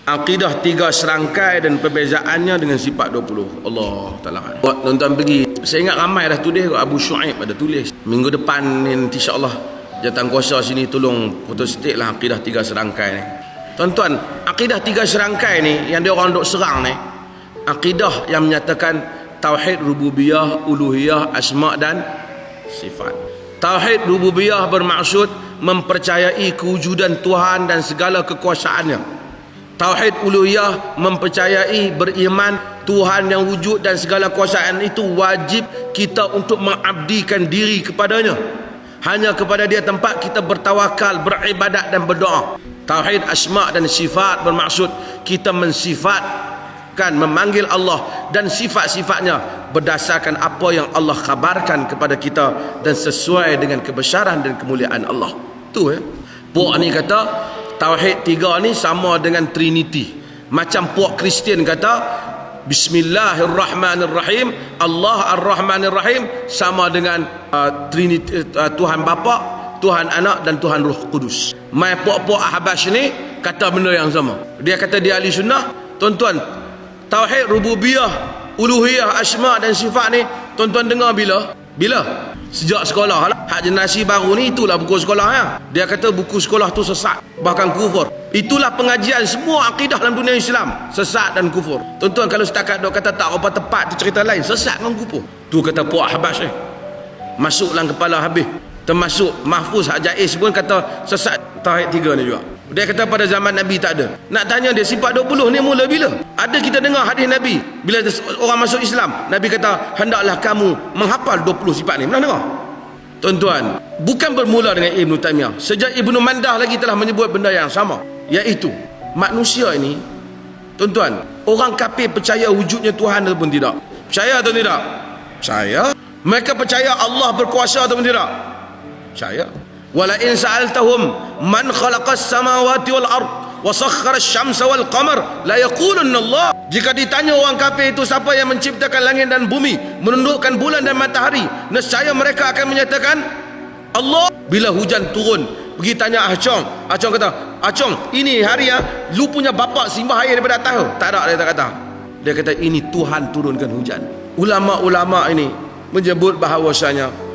Akidah 3 serangkai dan perbezaannya dengan sifat 20. Allah Ta'ala. Buat tuan-tuan pergi. Saya ingat ramai dah tulis. Abu Shu'aib ada tulis. Minggu depan nanti insya-Allah jawatan kuasa sini tolong photostat lah akidah 3 serangkai ni. Tuan-tuan, akidah 3 serangkai ni yang dia orang duk serang ni, akidah yang menyatakan tauhid rububiyah, uluhiyah, asma' dan sifat. Tauhid rububiyah bermaksud mempercayai kewujudan Tuhan dan segala kekuasaannya. Tauhid uluhiyah mempercayai beriman Tuhan yang wujud dan segala kuasaan itu wajib kita untuk mengabdikan diri kepadanya. Hanya kepada dia tempat kita bertawakal, beribadat dan berdoa. Tauhid asma' dan sifat bermaksud kita mensifatkan, memanggil Allah dan sifat-sifatnya berdasarkan apa yang Allah khabarkan kepada kita dan sesuai dengan kebesaran dan kemuliaan Allah. Tu puak ni kata tauhid 3 ni sama dengan Trinity. Macam puak Kristian kata Bismillahirrahmanirrahim, Allah Ar-Rahmanir-Rahim sama dengan Trinity, Tuhan Bapa, Tuhan Anak dan Tuhan Roh Kudus. Mai puak-puak Ahbash ni kata benda yang sama. Dia kata dia ahli sunnah. Tuan-tuan, tauhid rububiyah, uluhiyah, asma' dan sifat ni tuan-tuan dengar bila? Sejak sekolah lah. Hak generasi baru ni itulah buku sekolah ya. Dia kata buku sekolah tu sesat, bahkan kufur. Itulah pengajian semua akidah dalam dunia Islam, sesat dan kufur. Tuan-tuan, kalau setakat dok kata tak apa tepat tu cerita lain, sesat dengan kufur. Tu kata puak Ahbash ni. Masuk dalam kepala habis. Termasuk Mahfuz Hak Jais pun kata sesat tauhid 3 ni juga. Dia kata pada zaman Nabi tak ada. Nak tanya dia sifat 20 ni mula bila? Ada kita dengar hadis Nabi bila orang masuk Islam, Nabi kata hendaklah kamu menghafal 20 sifat ni. Pernah dengar? Tuan-tuan, bukan bermula dengan Ibn Taymiyah. Sejak Ibn Mandah lagi telah menyebut benda yang sama, iaitu manusia ini, tuan-tuan, orang kafir percaya wujudnya Tuhan ataupun tidak? Percaya atau tidak? Percaya. Mereka percaya Allah berkuasa ataupun tidak? Percaya. Wala in sa'altahum man khalaqas samawati wal ard wa sakhkhara asy-syamsa wal qamar la yaqulunna Allah. Jika ditanya orang kafir itu siapa yang menciptakan langit dan bumi, menundukkan bulan dan matahari, nescaya mereka akan menyatakan Allah. Bila hujan turun, pergi tanya Acong. Acong kata, "Acong, ini hari ya, lu punya bapa simbah air daripada atas." Tak ada, dia tak kata. Dia kata ini Tuhan turunkan hujan. Ulama-ulama ini menyebut bahawasanya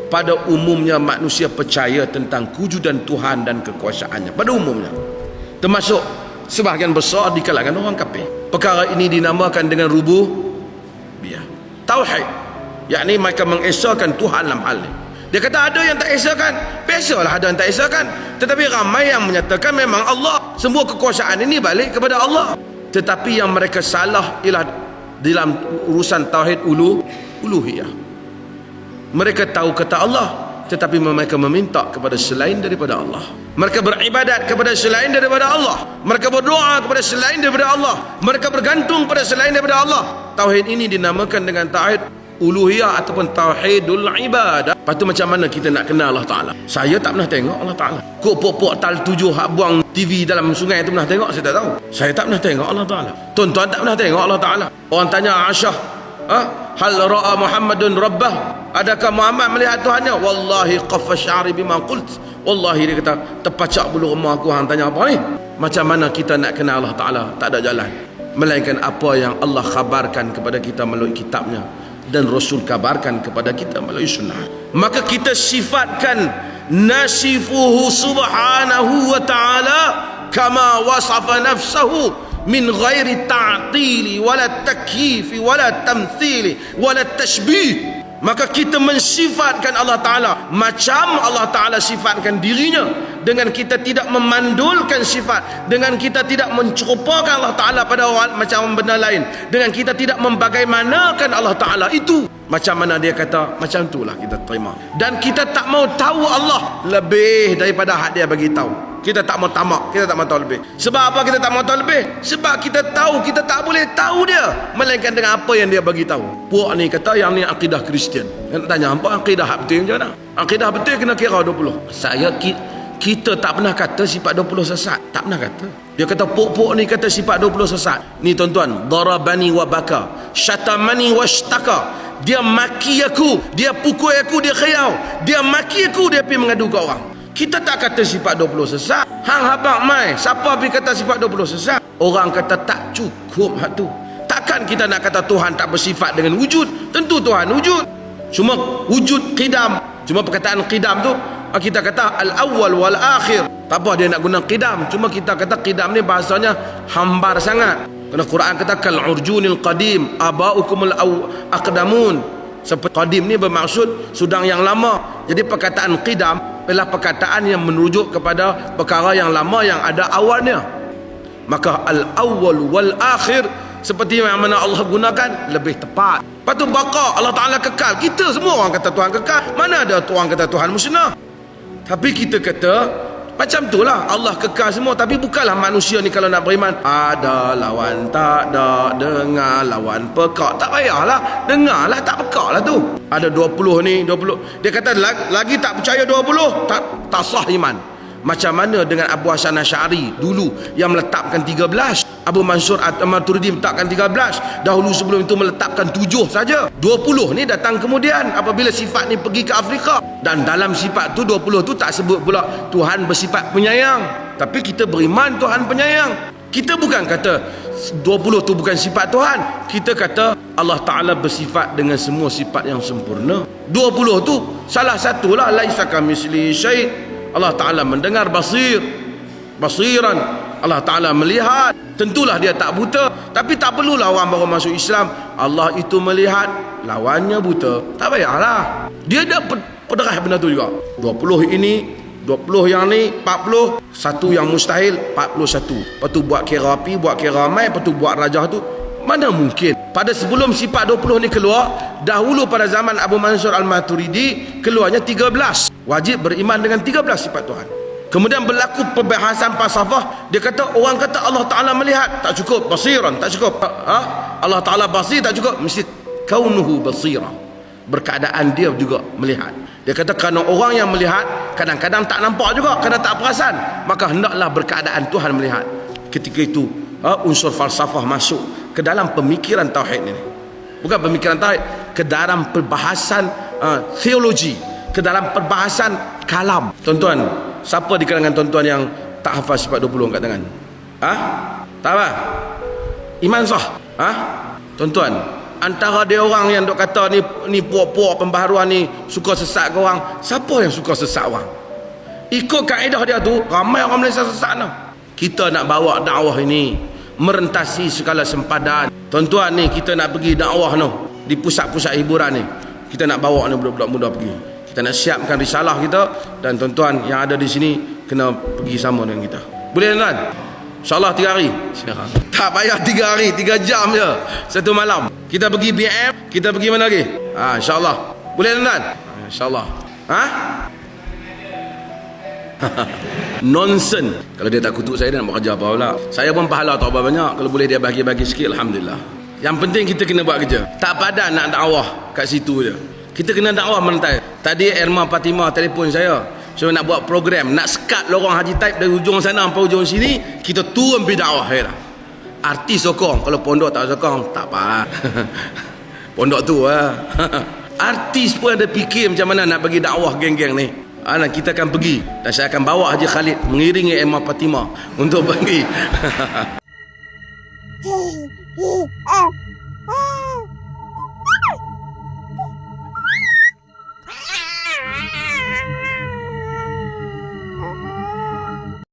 pada umumnya manusia percaya tentang kewujudan Tuhan dan kekuasaannya. Pada umumnya. Termasuk sebahagian besar di kalangan orang kafir. Perkara ini dinamakan dengan rububiyah. Tauhid. Yakni mereka mengesahkan Tuhan dalam hal ini. Dia kata ada yang tak esahkan. Biasalah ada yang tak esahkan. Tetapi ramai yang menyatakan memang Allah. Semua kekuasaan ini balik kepada Allah. Tetapi yang mereka salah ialah dalam urusan tauhid uluhiyah. Mereka tahu kata Allah, tetapi mereka meminta kepada selain daripada Allah. Mereka beribadat kepada selain daripada Allah. Mereka berdoa kepada selain daripada Allah. Mereka bergantung pada selain daripada Allah. Tauhid ini dinamakan dengan tauhid uluhiyah ataupun tauhidul ibadah. Lepas tu macam mana kita nak kenal Allah Ta'ala? Saya tak pernah tengok Allah Ta'ala. Kok pok-pok tal 7 hak buang TV dalam sungai tu pernah tengok? Saya tak tahu. Saya tak pernah tengok Allah Ta'ala. Tuan-tuan tak pernah tengok Allah Ta'ala. Orang tanya Aisyah, hal ra'a Muhammadun rabbah? Adakah Muhammad melihat Tuhannya? Wallahi qaffa sya'ri bima qult. Wallahi dia kata terpacak bulu remah aku hang tanya apa ni? Macam mana kita nak kenal Allah Ta'ala? Tak ada jalan melainkan apa yang Allah khabarkan kepada kita melalui kitabnya dan Rasul kabarkan kepada kita melalui sunnah. Maka kita sifatkan nasifuhu subhanahu wa ta'ala kama wasafa nafsahu min ghairi ta'tili wala takyifi wala tamthili wala tashbih. Maka kita mensifatkan Allah Ta'ala macam Allah Ta'ala sifatkan dirinya, dengan kita tidak memandulkan sifat, dengan kita tidak mencerupakan Allah Ta'ala pada orang macam benda lain, dengan kita tidak membagaimanakan Allah Ta'ala. Itu macam mana dia kata, macam itulah kita terima. Dan kita tak mau tahu Allah lebih daripada hak dia bagi tahu. Kita tak mau tamak, kita tak mau tahu lebih. Sebab apa kita tak mau tahu lebih? Sebab kita tahu kita tak boleh tahu dia melainkan dengan apa yang dia bagi tahu. Puak ni kata yang ni akidah Kristian. Nak tanya apa akidah betul macam mana? Akidah betul kena kira 20. Kita tak pernah kata sifat 20 sesat. Tak pernah kata. Dia kata puak-puak ni kata sifat 20 sesat. Ni tuan-tuan, darabani wa baka, syatamani wa shtaka. Dia maki aku, dia pukul aku, dia khayau. Dia maki aku, dia pergi mengadu ke orang. Kita tak kata sifat 20 sesat. Hang habaq mai, siapa pergi kata sifat 20 sesat? Orang kata tak cukup hak tu. Takkan kita nak kata Tuhan tak bersifat dengan wujud? Tentu Tuhan wujud. Cuma wujud qidam. Cuma perkataan qidam tu kita kata al-awwal wal akhir. Tak apa dia nak guna qidam. Cuma kita kata qidam ni bahasanya hambar sangat. Kerana Quran kata kal urjunil qadim abaukumul aqdamun. Seperti qadim ni bermaksud sudang yang lama. Jadi perkataan qidam adalah perkataan yang merujuk kepada perkara yang lama yang ada awalnya. Maka al-awwal wal akhir seperti yang mana Allah gunakan lebih tepat. Lepas tu baqa, Allah Ta'ala kekal. Kita semua orang kata Tuhan kekal. Mana ada orang kata Tuhan musnah? Tapi kita kata macam tu lah, Allah kekal semua. Tapi bukanlah manusia ni kalau nak beriman ada lawan tak ada, dengar lawan pekak. Tak payahlah, dengar lah tak pekak lah tu. Ada 20 ni, 20. Dia kata lagi tak percaya 20, tak sah iman. Macam mana dengan Abu Hasan Asy'ari dulu yang meletakkan 13, Abu Mansur At-Maturidi meletakkan 13, dahulu sebelum itu meletakkan 7 saja. 20 ni datang kemudian apabila sifat ni pergi ke Afrika. Dan dalam sifat tu 20 tu tak sebut pula Tuhan bersifat penyayang, tapi kita beriman Tuhan penyayang. Kita bukan kata 20 tu bukan sifat Tuhan. Kita kata Allah Ta'ala bersifat dengan semua sifat yang sempurna. 20 tu salah satulah laisa kamitslihi syai'. Allah Ta'ala mendengar basiran. Allah Ta'ala melihat. Tentulah dia tak buta. Tapi tak perlulah orang baru masuk Islam Allah itu melihat, lawannya buta. Tak payahlah. Dia dah pederah benda tu juga. 20 ini, 20 yang ni, 40. Satu yang mustahil, 41. Lepas tu buat kira api, buat kira mai. Lepas tu buat rajah tu. Mana mungkin. Pada sebelum sifat 20 ni keluar, dahulu pada zaman Abu Mansur Al-Maturidi keluarnya 13. Wajib beriman dengan 13 sifat Tuhan. Kemudian berlaku perbahasan falsafah. Dia kata orang kata Allah Ta'ala melihat, tak cukup. Basiran, tak cukup. Allah Ta'ala basir, tak cukup. Mesti kaunuhu basira, berkeadaan dia juga melihat. Dia kata kerana orang yang melihat kadang-kadang tak nampak juga, kerana tak perasan, maka hendaklah berkeadaan Tuhan melihat. Ketika itu unsur falsafah masuk ke dalam pemikiran tauhid ini. Bukan pemikiran tauhid, ke dalam perbahasan teologi, ke dalam perbahasan kalam. Tuan-tuan, siapa di kalangan tuan-tuan yang tak hafal sifat 20 angkat tangan? Tak apa? Iman sah? Tuan-tuan, antara dia orang yang dok kata ni puak-puak pembaharuan ni suka sesat ke orang. Siapa yang suka sesat orang? Ikut kaedah dia tu, ramai orang Malaysia sesat lah. Kita nak bawa dakwah ini merentasi segala sempadan. Tuan-tuan ni, kita nak pergi dakwah tu di pusat-pusat hiburan ni. Kita nak bawa ni budak-budak muda pergi. Kita nak siapkan risalah kita, dan tuan-tuan yang ada di sini kena pergi sama dengan kita. Boleh tuan? InsyaAllah 3 hari. Tak payah 3 hari, 3 jam je. Satu malam. Kita pergi BM, kita pergi mana lagi? InsyaAllah. Boleh tuan? InsyaAllah. Nonsen. Kalau dia tak kutuk saya, dia nak buat kerja apa pula. Saya pun pahala tak apa banyak. Kalau boleh dia bagi-bagi sikit, Alhamdulillah. Yang penting kita kena buat kerja. Tak padan nak dakwah kat situ je. Kita kena dakwah mentai. Tadi Erma Fatimah telefon saya. So nak buat program, nak sekat lorong Haji Taib dari ujung sana sampai ujung sini, kita turun pergi dakwah. Artis sokong, kalau pondok tak sokong, tak apa. Pondok tu artis pun ada fikir macam mana nak bagi dakwah geng-geng ni. Kita akan pergi, dan saya akan bawa Haji Khalid mengiringi Erma Fatimah untuk pergi.